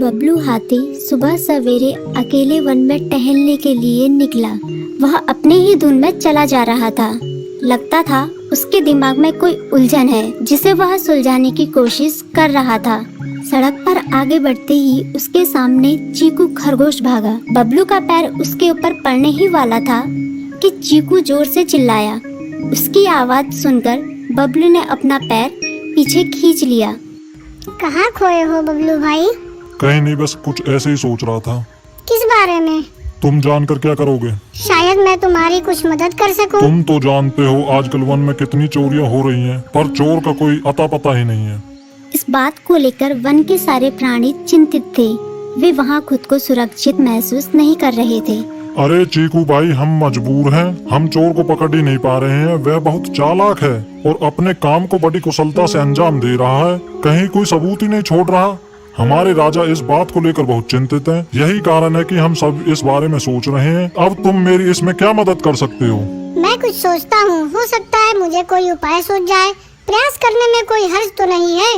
बबलू हाथी सुबह सवेरे अकेले वन में टहलने के लिए निकला। वह अपने ही धुन में चला जा रहा था। लगता था उसके दिमाग में कोई उलझन है जिसे वह सुलझाने की कोशिश कर रहा था। सड़क पर आगे बढ़ते ही उसके सामने चीकू खरगोश भागा। बबलू का पैर उसके ऊपर पड़ने ही वाला था कि चीकू जोर से चिल्लाया। उसकी आवाज सुनकर बबलू ने अपना पैर पीछे खींच लिया। कहाँ खोए हो बबलू भाई? कहीं नहीं, बस कुछ ऐसे ही सोच रहा था। किस बारे में? तुम जानकर क्या करोगे? शायद मैं तुम्हारी कुछ मदद कर सकूं। तुम तो जानते हो आजकल वन में कितनी चोरियां हो रही हैं, पर चोर का कोई अता पता ही नहीं है। इस बात को लेकर वन के सारे प्राणी चिंतित थे। वे वहाँ खुद को सुरक्षित महसूस नहीं कर रहे थे। अरे चीकू भाई, हम मजबूर हैं। हम चोर को पकड़ ही नहीं पा रहे हैं। वह बहुत चालाक है और अपने काम को बड़ी कुशलता से अंजाम दे रहा है। कहीं कोई सबूत ही नहीं छोड़ रहा। हमारे राजा इस बात को लेकर बहुत चिंतित हैं। यही कारण है कि हम सब इस बारे में सोच रहे हैं। अब तुम मेरी इसमें क्या मदद कर सकते हो? मैं कुछ सोचता हूँ, हो सकता है मुझे कोई उपाय सूझ जाए। प्रयास करने में कोई हर्ज तो नहीं है।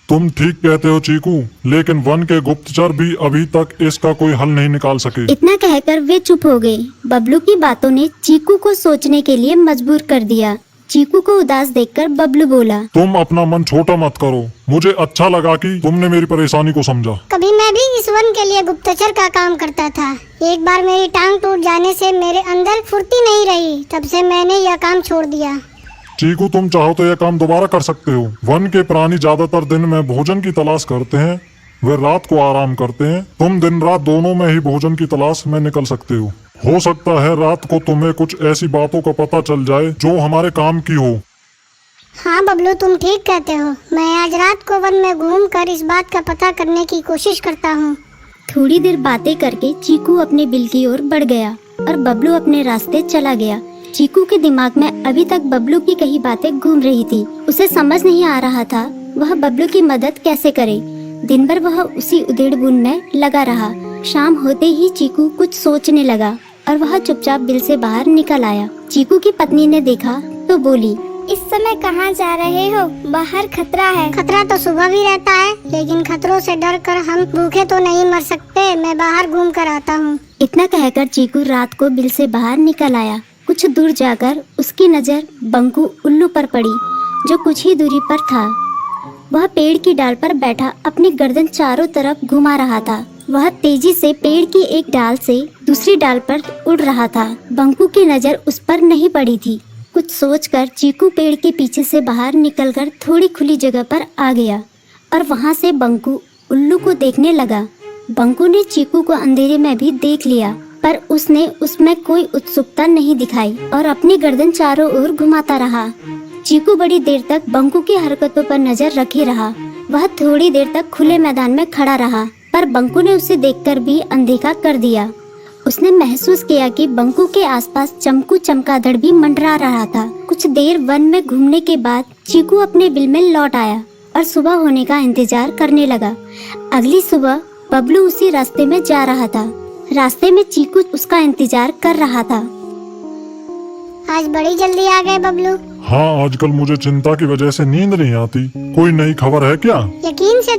तुम ठीक कहते हो चीकू, लेकिन वन के गुप्तचर भी अभी तक इसका कोई हल नहीं निकाल सके। इतना कहकर वे चुप हो गए। बबलू की बातों ने चीकू को सोचने के लिए मजबूर कर दिया। चीकू को उदास देखकर बबलू बोला, तुम अपना मन छोटा मत करो। मुझे अच्छा लगा कि तुमने मेरी परेशानी को समझा। कभी मैं भी इस वन के लिए गुप्तचर का काम करता था। एक बार मेरी टांग टूट जाने से मेरे अंदर फुर्ती नहीं रही। तब से मैंने यह काम छोड़ दिया। चीकू, तुम चाहो तो यह काम दोबारा कर सकते हो। वन के प्राणी ज्यादातर दिन में भोजन की तलाश करते हैं, वे रात को आराम करते हैं। तुम दिन रात दोनों में ही भोजन की तलाश में निकल सकते हो सकता है रात को तुम्हें कुछ ऐसी बातों का पता चल जाए जो हमारे काम की हो। हाँ बबलू, तुम ठीक कहते हो। मैं आज रात को वन में घूम कर इस बात का पता करने की कोशिश करता हूँ। थोड़ी देर बातें करके चीकू अपने बिल की ओर बढ़ गया और बबलू अपने रास्ते चला गया। चीकू के दिमाग में अभी तक बबलू की कही बातें घूम रही थी। उसे समझ नहीं आ रहा था वह बबलू की मदद कैसे करे। दिन भर वह उसी उधेड़-बुन में लगा रहा। शाम होते ही चीकू कुछ सोचने लगा और वह चुपचाप बिल से बाहर निकल आया। चीकू की पत्नी ने देखा तो बोली, इस समय कहाँ जा रहे हो? बाहर खतरा है। खतरा तो सुबह भी रहता है, लेकिन खतरों से डर कर हम भूखे तो नहीं मर सकते। मैं बाहर घूम कर आता हूँ। इतना कहकर चीकू रात को बिल से बाहर निकल आया। कुछ दूर जाकर उसकी नजर बंकू उल्लू पर पड़ी, जो कुछ ही दूरी पर था। वह पेड़ की डाल पर बैठा अपनी गर्दन चारों तरफ घुमा रहा था। वह तेजी से पेड़ की एक डाल से दूसरी डाल पर उड़ रहा था। बंकू की नजर उस पर नहीं पड़ी थी। कुछ सोचकर चीकू पेड़ के पीछे से बाहर निकलकर थोड़ी खुली जगह पर आ गया और वहां से बंकू उल्लू को देखने लगा। बंकू ने चीकू को अंधेरे में भी देख लिया, पर उसने उसमें कोई उत्सुकता नहीं दिखाई और अपनी गर्दन चारों ओर घुमाता रहा। चीकू बड़ी देर तक बंकू की हरकतों पर नजर रखे रहा। वह थोड़ी देर तक खुले मैदान में खड़ा रहा, पर बंकू ने उसे देखकर भी अनदेखा कर दिया। उसने महसूस किया कि बंकू के आसपास चमकू चमगादड़ भी मंडरा रहा था। कुछ देर वन में घूमने के बाद चीकू अपने बिल में लौट आया और सुबह होने का इंतजार करने लगा। अगली सुबह बबलू उसी रास्ते में जा रहा था। रास्ते में चीकू उसका इंतजार कर रहा था। आज बड़ी जल्दी आ गए बबलू। हाँ, आजकल मुझे चिंता की वजह से नींद नहीं आती। कोई नई खबर है क्या? यकीन से